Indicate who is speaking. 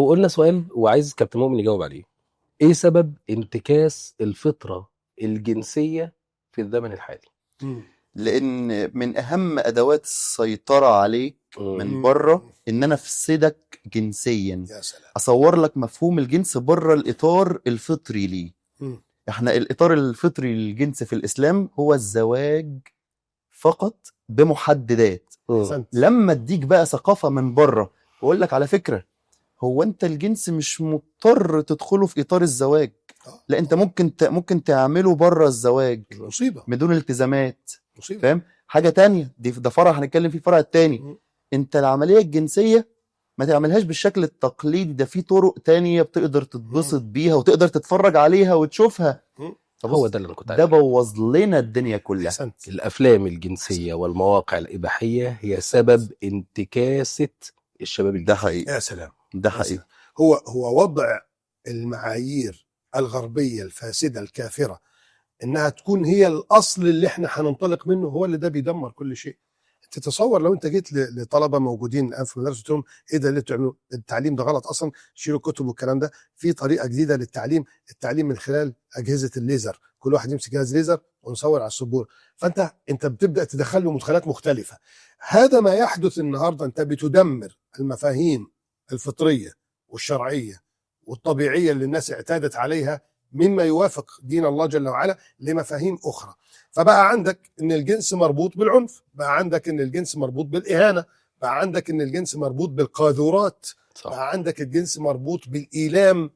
Speaker 1: لو قلنا سؤال وعايز كابتن مؤمن يجاوب عليه، ايه سبب انتكاس الفطرة الجنسية في الزمن الحالي؟
Speaker 2: لان من اهم ادوات السيطرة عليك من بره ان انا افسدك جنسيا.
Speaker 3: يا سلام.
Speaker 2: اصور لك مفهوم الجنس بره الاطار الفطري ليه. احنا الاطار الفطري للجنس في الاسلام هو الزواج فقط بمحددات. لما اديك بقى ثقافة من بره واقول لك على فكرة هو انت الجنس مش مضطر تدخله في اطار الزواج، لا انت ممكن تعمله بره الزواج
Speaker 3: مصيبة
Speaker 2: بدون التزامات.
Speaker 3: مصيبة.
Speaker 2: فاهم حاجة تانية؟ ده فرع هنتكلم فيه، فرع التاني انت العملية الجنسية ما تعملهاش بالشكل التقليدي، ده في طرق تانية بتقدر تتبسط بيها وتقدر تتفرج عليها وتشوفها.
Speaker 1: هو ده اللي انا كنت
Speaker 2: ده بوظ لنا الدنيا كلها.
Speaker 3: أحسنت.
Speaker 1: الافلام الجنسية والمواقع الاباحية هي سبب انتكاسة الشباب الجنسي.
Speaker 2: ده حقيقي.
Speaker 3: يا سلام.
Speaker 2: ده حقيقي.
Speaker 3: هو وضع المعايير الغربية الفاسدة الكافرة انها تكون هي الاصل اللي احنا هننطلق منه، هو اللي ده بيدمر كل شيء. تتصور لو انت جيت لطلبه موجودين الان في مدرسه قلت لهم ايه ده اللي بتعملوه؟ التعليم ده غلط اصلا، شيلوا الكتب والكلام ده، في طريقه جديده للتعليم، التعليم من خلال اجهزه الليزر، كل واحد يمسك جهاز ليزر ونصور على السبوره، فانت بتبدا تدخل له مدخلات مختلفه. هذا ما يحدث النهارده، انت بتدمر المفاهيم الفطريه والشرعيه والطبيعيه اللي الناس اعتادت عليها مما يوافق دين الله جل وعلا لمفاهيم أخرى. فبقى عندك إن الجنس مربوط بالعنف، بقى عندك إن الجنس مربوط بالإهانة، بقى عندك إن الجنس مربوط بالقاذورات، بقى عندك الجنس مربوط بالإيلام.